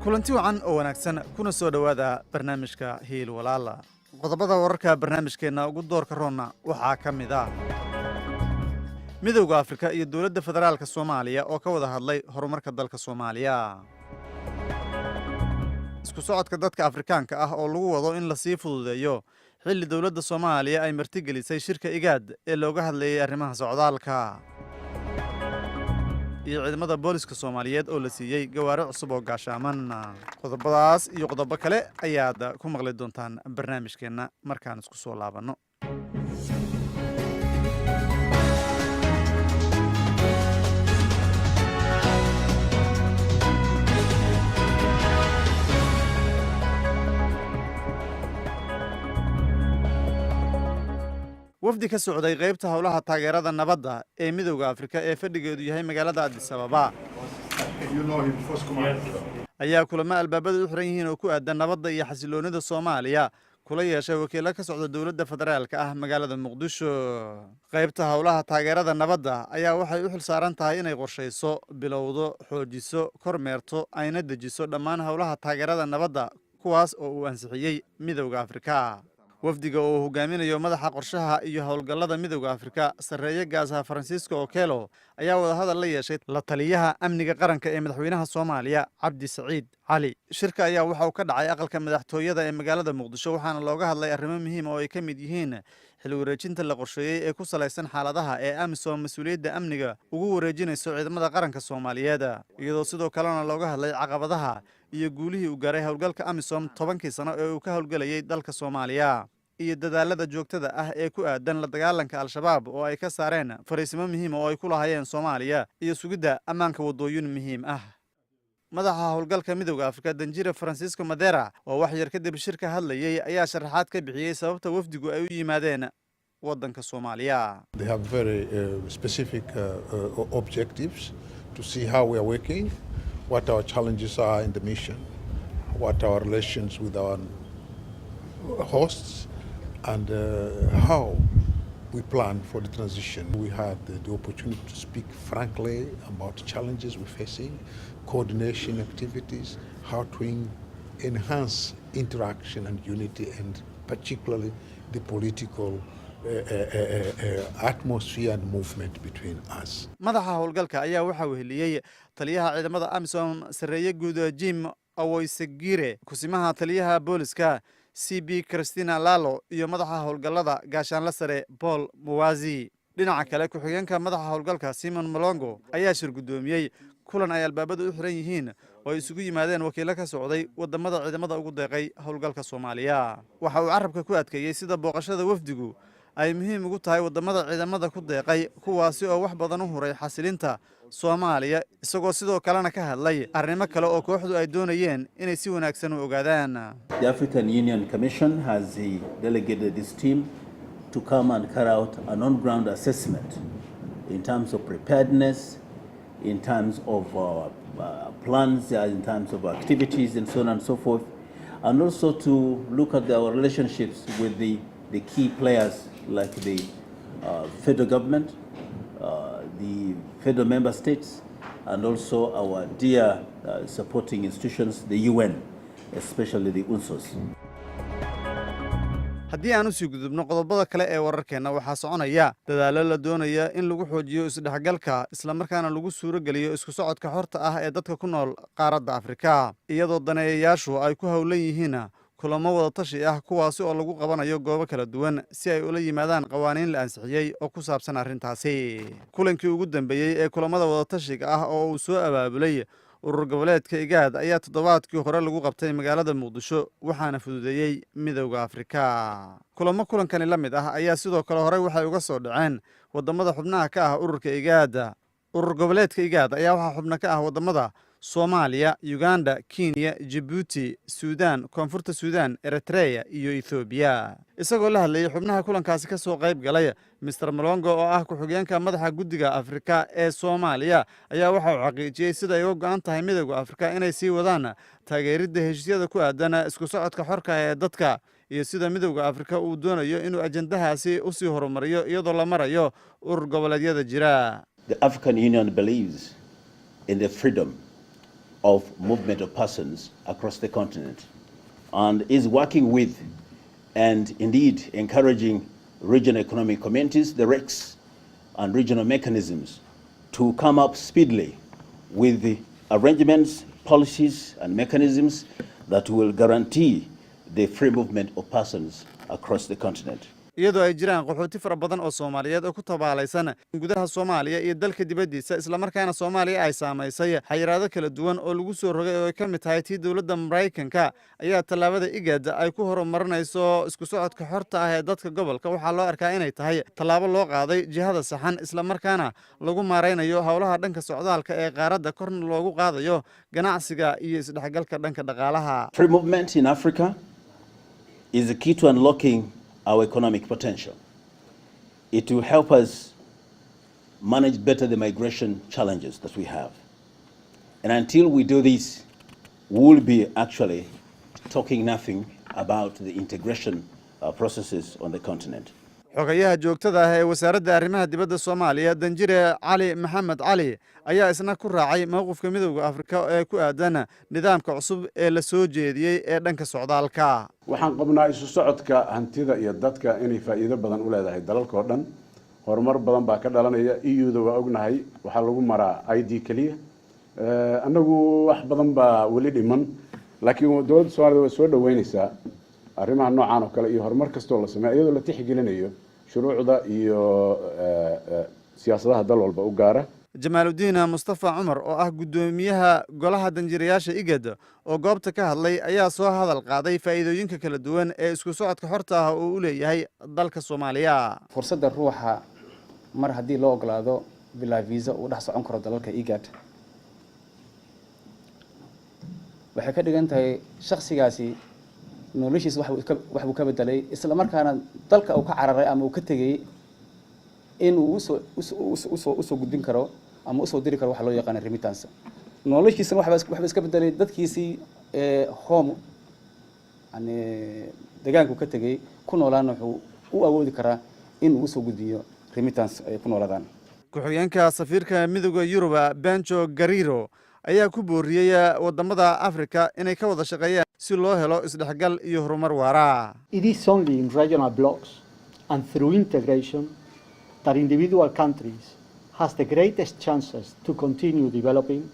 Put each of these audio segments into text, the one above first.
kulanti wacan oo wanaagsan kuna soo dhowaada barnaamijka hiil walaala qodobada wararka barnaamijkeenna ugu doorka roonna waxaa ka mid ah midowda afrika iyo dowladda federaalka soomaaliya oo ka wada hadlay horumarka dalka soomaaliya isku socodka dadka afrikaanka ah oo lagu wado in la sii fududeeyo xilli dowladda soomaaliya ay martigelisay shirka igaad ee looga hadlayay arrimaha socdaalka iyo ciidamada booliska Soomaaliyeed oo la siiyay gawaari cusub oo gaashaaman qodobadaas iyo qodobo kale ayaad ku maqli doontaan barnaamijkeena markaan isku soo laabano wafdi ka socday qaybta howlaha taageerada nabadda ee midowda Afrika ee fadhigeedu yahay magaalada Addis Ababa ayaa kulamo albaabada u xiran yihiin oo ku aadan nabadda iyo xasiloonida Soomaaliya kula yeeshay wakiilo ka socda dowladda federaalka ah magaalada Muqdisho qaybta howlaha taageerada nabadda ayaa waxay u xil saaran tahay inay qorsheyso bilowdo xoojiso kormeerto ayna dejiso dhammaan howlaha taageerada nabadda kuwaas oo uu ansixiyay midowda Afrika wafdiga oo hogaaminayo madaxa qorshaha iyo howlgallada midowda Afrika sareeye gaasaha Francisco Okello ayaa wada hadal la yeeshay la taliyaha amniga qaranka ee madaxweynaha Soomaaliya Cabdi Saciid Cali shirka ayaa waxa uu ka dhacay aqalka madaxtooyada ee magaalada Muqdisho waxaana looga hadlay arrimo muhiim oo ay ka mid yihiin xil wareejinta la qorsheeyay ee ku saleysan xaaladaha ee AMISOM mas'uuliyadda amniga ugu wareejinayso ciidamada qaranka Soomaaliyeed iyadoo sidoo kalena looga hadlay caqabadaha iyo guulihii uu gaaray howlgalka AMISOM 10 sano ee uu ka howlgalayay dalka Soomaaliya iyo dadaalada joogtada ah ee ku aadan la dagaalanka al-shabaab oo ay ka saareen fariisimo muhiim oo ay ku lahaayeen Soomaaliya iyo sugidda ammaanka wadooyin muhiim ah madaxa howlgalka midowda Afrika Danjire Francisco Madera oo wax yar kadib shirka hadlayay ayaa sharaxaad ka bixiyay sababta wafdigu ay u yimaadeen wadanka Soomaaliya They have very specific objectives to see how we are working, what our challenges are in the mission, what our relations with our hosts and how we plan for the transition. We had the opportunity to speak frankly about challenges we're facing, coordination activities, how to enhance interaction and unity, and particularly the political atmosphere and movement between us. madaxa howlgalka ayaa waxa uu heliyay taliyaha ciidamada AMISOM sareeye guud Jim Awoysegire kusimaha taliyaha booliska CB Christina Lalo iyo madaxa howlgallada gaashaanla sare Paul Muwazi dhinaca kale ku-xigeenka madaxa howlgalka Simon Malongo ayaa shir gudoomiyay kulan ay albaabada u xiran yihiin oo isugu yimaadeen wakiilo ka socday wadamada ciidamada ugu deeqay howlgalka Soomaaliya waxa uu carabka ku adkeeyay sida booqashada wafdigu ay muhiim ugu tahay wadamada ciidamada ku deeqay kuwaasi oo wax badan u huray xasilinta Soomaaliya isagoo sidoo kalena ka hadlay arrimo kale oo kooxdu ay doonayeen inay si wanaagsan u ogaadaan The African Union Commission has delegated this team to come and carry out an on-ground assessment in terms of preparedness, in terms of plans, in terms of activities and so on and so forth, and also to look at our relationships with the key players like the federal government, the federal member states, and also our dear supporting institutions, the UN, especially the UNSOS. haddii aan u sii gudubno qodobada kale ee wararkeena waxaa soconaya dadaalo la doonaya in lagu xoojiyo isdhexgalka isla markaana lagu suuro geliyo isku socodka xorta ah ee dadka ku nool qaaradda Afrika iyadoo daneeyayaashu ay ku howlan yihiin kulamo wada tashi ah kuwaasi oo lagu qabanayo goobo kala duwan si ay ula yimaadaan qawaaniin la ansixiyay oo ku saabsan arrintaasi kulankii ugu dambeeyay ee kulamada wada tashiga ah oo uu soo abaabulay urur goboleedka igaad ayaa toddobaadkii hore lagu qabtay magaalada Muqdisho waxaana fududeeyay midowda Afrika kulankani la mid ah ayaa sidoo kale hore waxay uga soo dhaceen wadamada xubnaha ka ah ururka igaad urur goboleedka igaad ayaa waxa xubno ka ah wadamada Soomaaliya, Uganda, Kenya, Djibouti, Sudan, Koonfurta Sudan, Eritrea iyo Ethiopia isagoo la hadlayay xubnaha kulankaasi ka soo qayb galay Mr Malongo oo ah ku-xigeenka madaxa guddiga Afrika ee Soomaaliya ayaa waxa uu xaqiijiyay sida ay uga go'an tahay midowda Afrika inay sii wadaan taageeridda heshiisyada ku aadan isku socodka xorka ee dadka iyo sida midowda Afrika uu doonayo inuu ajandahaasi u sii horumariyo iyadoo la marayo urur goboleedyada jira. The African Union believes in the freedom of movement of persons across the continent, and is working with and indeed encouraging regional economic communities, the RECs, and regional mechanisms to come up speedily with the arrangements, policies, and mechanisms that will guarantee the free movement of persons across the continent. iyadoo ay jiraan qaxooti fara badan oo Soomaaliyeed oo ku tabaalaysan gudaha Soomaaliya iyo dalka dibadiisa isla markaana Soomaaliya ay saameysay xayiraado kala duwan oo lagu soo rogay oo ay ka mid tahay tii dawladda Mareykanka ayaa tallaabada IGAD ay ku horumarinayso isku socodka xorta ah ee dadka gobolka waxaa loo arkaa inay tahay tallaabo loo qaaday jihada saxan isla markaana lagu maareynayo hawlaha dhanka socdaalka ee qaaradda korna loogu qaadayo ganacsiga iyo isdhexgalka dhanka dhaqaalaha. Free movement in Africa is the key to unlocking our economic potential. It will help us manage better the migration challenges that we have. And until we do this, we will be actually talking nothing about the integration processes on the continent. xogayaha joogtada ah ee wasaaradda arrimaha dibadda Soomaaliya Danjire Cali Maxamed Cali ayaa isna ku raacay mowqifka midowga Afrika ee ku aadan nidaamka cusub ee la soo jeediyay ee dhanka socdaalka. waxaan qabnaa isu socodka hantida iyo dadka inay faa'iido badan u leedahay dalalka oo dhan horumar badan baa ka dhalanaya EU-da waa ognahay waxa lagu maraa ID kaliya anagu wax badan baa wali dhiman laakiin dawladda Soomaaliya way soo dhaweynaysaa arrimaha noocan oo kale iyo horumar kasta oo la sameeyo iyadoo la tixgelinayo shuruucda iyo siyaasadaha dal walba u gaara. Jamaaludiin Mustafa Cumar oo ah gudoomiyaha golaha danjirayaasha IGAD oo goobta ka hadlay ayaa soo hadal qaaday faa'iidooyinka kala duwan ee isku socodka xorta ah oo uu leeyahay dalka Soomaaliya. fursadda ruuxa mar haddii loo ogolaado bilaa visa uu dhex socon karo dalalka IGAD waxay ka dhigan tahay shakhsigaasi noloshiisa wax uu ka bedelay isla markaana dalka uu ka cararay ama uu ka tegay in uu usoo gudbin karo ama usoo diri karo waxa loo yaqaan remittance noloshiisa waxba iska bedelay dadkiisii home yani deegaanku ka tegay ku noolaan wuxuu u awoodi karaa in uu usoo gudbiyo remittance ay ku nooladaan. ku-xigeenka safiirka midowga Yurub Benjo Gariro ayaa ku booriyay wadamada Afrika inay ka wada shaqeeyaan si loo helo isdhexgal iyo horumar waara. It is only in regional blocks and through integration that individual countries has the greatest chances to continue developing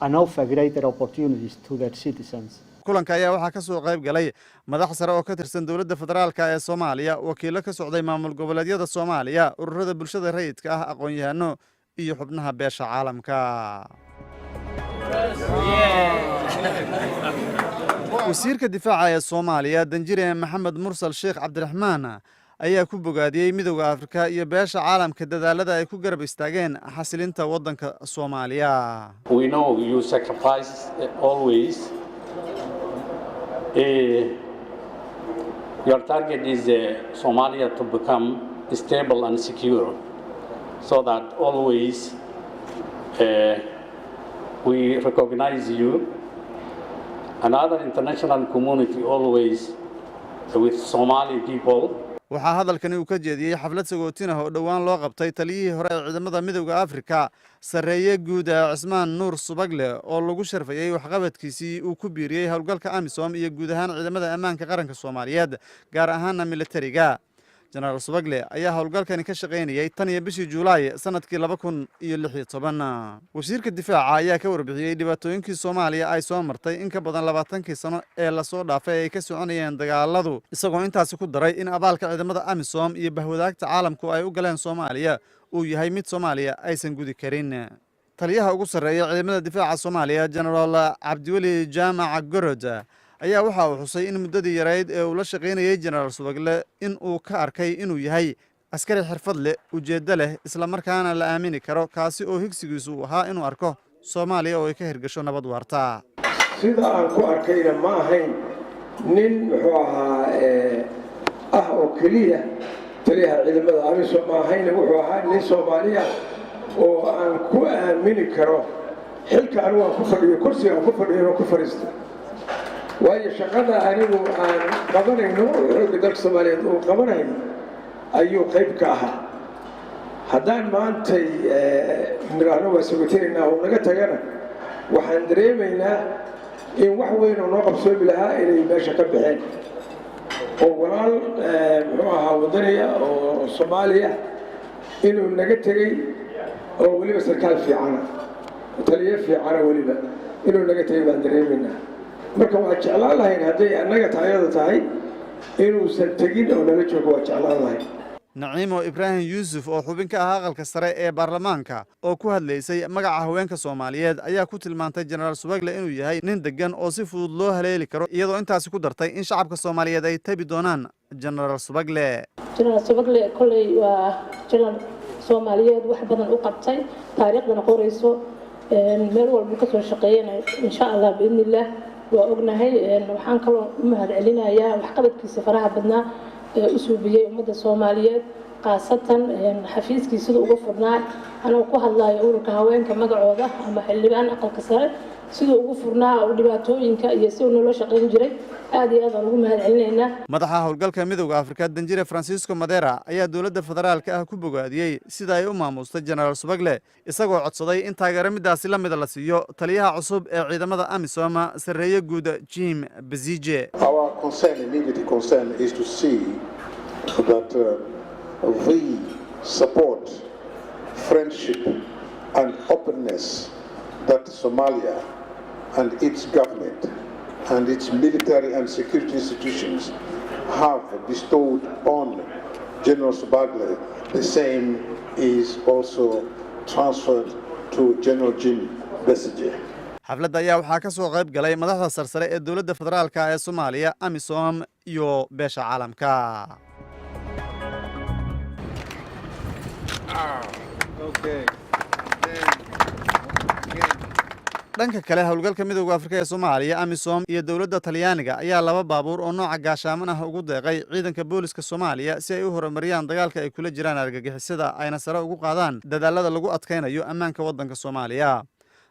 and offer greater opportunities to their citizens. kulanka ayaa waxaa ka soo qayb galay madax sare oo ka tirsan dawladda federaalka ee Soomaaliya, wakiilo ka socday maamul goboleedyada Soomaaliya, ururada bulshada rayidka ah, aqoon-yahano iyo xubnaha beesha caalamka. wasiirka difaaca ee Soomaaliya Danjire Maxamed Mursal Sheekh Cabdiraxmaan ayaa ku bogaadiyay midowga Afrika iyo beesha caalamka dadaalada ay ku garab istaageen xasilinta wadanka Soomaaliya. We know you sacrifice always. Your target is Somalia to become stable and secure, so that always we recognize you and other international community always with Somali people. waxaa hadalkani uu ka jeediyay xaflad sagootin ah oo dhawaan loo qabtay taliyihii hore ee ciidamada midowga Afrika sareeye guud Cismaan Nuur Subagle oo lagu sharfayay waxqabadkiisii uu ku biiriyay howlgalka AMISOM iyo guud ahaan ciidamada ammaanka qaranka Soomaaliyeed gaar ahaan militariga. General Subagle ayaa howlgalkani ka shaqeynayay tan iyo bishii Juulaay sanadkii 2016. wasiirka difaaca ayaa ka warbixiyay dhibaatooyinkii Soomaaliya ay soo martay in ka badan 20 sano ee la soo dhaafay ay ka soconayeen dagaaladu, isagoo intaas ku daray in abaalka ciidamada AMISOM iyo bahwadaagta caalamku ay u galeen Soomaaliya uu yahay mid Soomaaliya aysan gudi karin. taliyaha ugu sareeya ciidamada difaaca Soomaaliya General Cabdiweli Jaamac Gorod ayaa waxa uu xusay in muddadii yareed ee uu la shaqeynayay General Subagle in uu ka arkay inuu yahay askari xirfad leh, ujeeddo leh, isla markaana la aamini karo, kaasi oo higsigiisu ahaa inuu arko Soomaaliya oo ay ka hirgasho nabad waarta. sida aan ku arkayna ma ahayn nin wuxuu ahaa oo kaliya taliyaha ciidamada AMISOM ma ahayn, wuxuu ahaa nin Soomaaliya oo aan ku aamini karo xilka anigu aan ku fadhiyo, kursiga aan ku fadhiyo ku fariisto. waayo shaqada anigu aan qabanayno xoogga dalka Soomaaliyeed oo qabanayo ayuu qayb ka ahaa. haddaan maantay niraano waa sugateynaa oo naga tagana waxaan dareemaynaa in wax weyn oo noo qabsoomi lahaa inay meesha ka baxeen oo walaal muxuu ahaa wadaniya oo Soomaaliya inuu naga tegay oo waliba sarkaal fiicana taliye fiicana waliba inuu naga tegay baan dareemaynaa marka waa jeclaan lahayn hadday annaga taayada tahay inuusan tegin oo nala joogo waa jeclaan lahayn naciimo ibraahim yuusuf oo xubin ka ah aqalka sare ee baarlamaanka oo ku hadlaysay magaca haweenka Soomaaliyeed ayaa ku tilmaantay General Subagle inuu yahay nin degan oo si fudud loo haleeli karo iyadoo intaasi ku dartay in shacabka Soomaaliyeed ay tabi doonaan General Subagle kolley waa General Soomaaliyeed wax badan u qabtay taariikhdana qorayso meel walba ka soo shaqeeyay insha Allah biidnillah waa ognahay waxaan kaloo u mahadcelinayaa wax qabadkiisa faraha badnaa u suubiyay ummadda Soomaaliyeed qaasatan xafiiskiisa sida uga furnaa anoo ku hadlayo ururka haweenka magacooda ama xildhibaan aqalka sare sida ugu furnaa oo dhibaatooyinka iyo si uu noo shaqeyn jiray aad iyo aad ugu mahadcelinaynaa madaxa howlgalka midowga Afrika Danjire Francisco Madera ayaa dawladda federaalka ah ku bogaadiyay sida ay u maamustay General Subagle isagoo codsaday in taageero midaasi la mid la siiyo taliyaha cusub ee ciidamada AMISOM sareeyo guud Jim Bezige. Our immediate concern is to see that we support friendship and openness that Somalia and its government and its military and security institutions have bestowed on General Subagle. The same is also transferred to General Jim Bezige. xafladda ayaa waxaa ka soo qayb galay madaxda sarsare ee dawladda federaalka ee Soomaaliya AMISOM iyo beesha caalamka. dhanka kale howlgalka midowga Afrika ee Soomaaliya AMISOM iyo dawladda Talyaaniga ayaa laba baabuur oo nooca gaashaaman ah ugu deeqay ciidanka booliska Soomaaliya si ay u horumariyaan dagaalka ay kula jiraan argagixisada ayna sare ugu qaadaan dadaalada lagu adkeynayo ammaanka waddanka Soomaaliya.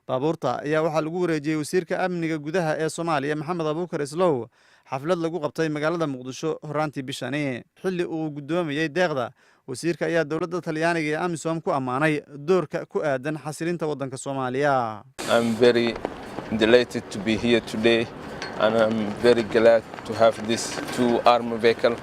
baabuurta ayaa waxaa lagu wareejiyay wasiirka amniga gudaha ee Soomaaliya Maxamed Abuukar Islow xaflad lagu qabtay magaalada Muqdisho horaantii bishani xilli uu guddoomiyay deeqda wasiirka ayaa dawladda Talyaaniga iyo AMISOM ku amaanay doorka ku aadan xasilinta waddanka Soomaaliya. I'm very delighted to be here today and I'm very glad to have this two armored vehicle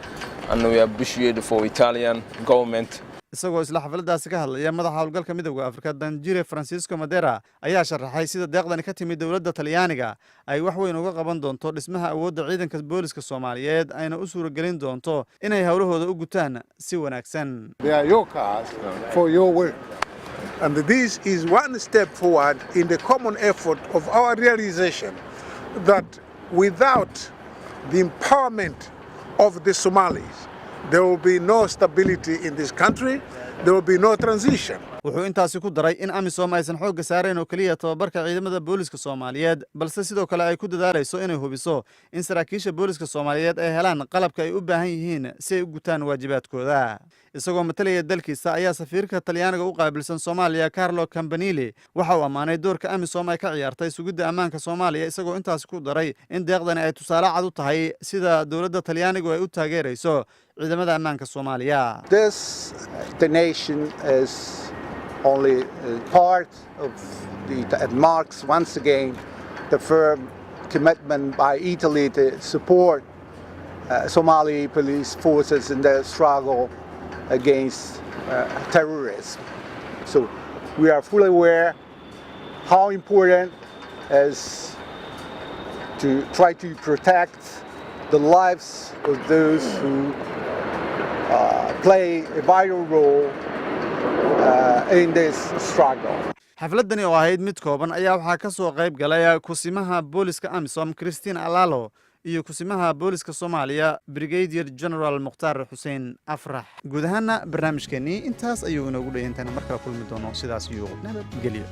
and we appreciate for Italian government. isagoo isla xafladdaasi ka hadlaya madaxa howlgalka midowga Afrika Danjire Francisco Madera ayaa sharaxay sida deeqdani ka timid dawladda Talyaaniga ay wax weyn uga qaban doonto dhismaha awoodda ciidanka booliska Soomaaliyeed ayna u suuragelin doonto inay hawlahooda u gutaan si wanaagsan. They are your cars for your work. And this is one step forward in the common effort of our realization that without the empowerment of the Somalis, there will be no stability in this country. There will be no transition. wuxuu intaasi ku daray in AMISOM aysan xoogga saareen oo kaliya tababarka ciidamada booliska Soomaaliyeed balse sidoo kale ay ku dadaalayso inay hubiso in saraakiisha booliska Soomaaliyeed ay helaan qalabka ay u baahan yihiin si ay u gutaan waajibaadkooda. isagoo matalaya dalkiisa ayaa safiirka Talyaaniga u qaabilsan Soomaaliya Carlo Campanile waxa uu amaanay doorka AMISOM ay ka ciyaartay sugidda ammaanka Soomaaliya isagoo intaasi ku daray in deeqdani ay tusaale cad u tahay sida dawladda Talyaanigu ay u taageerayso ciidamada ammaanka Soomaaliya. The nation is only part of it marks once again the firm commitment by Italy to support Somali police forces in their struggle against terrorism. So we are fully aware how important it is to try to protect the lives of those who play a vital role in this struggle. xafladani oo ahayd mid kooban ayaa waxaa ka soo qayb galay kusimaha booliska AMISOM Christine Alalo iyo kusimaha booliska Soomaaliya Brigadier General Mukhtar Hussein Afrax. guud ahaana barnaamijkeennii intaas ayuu inoogu dhayntaan markala kulmi doono sidaas iyo nabadgelyo.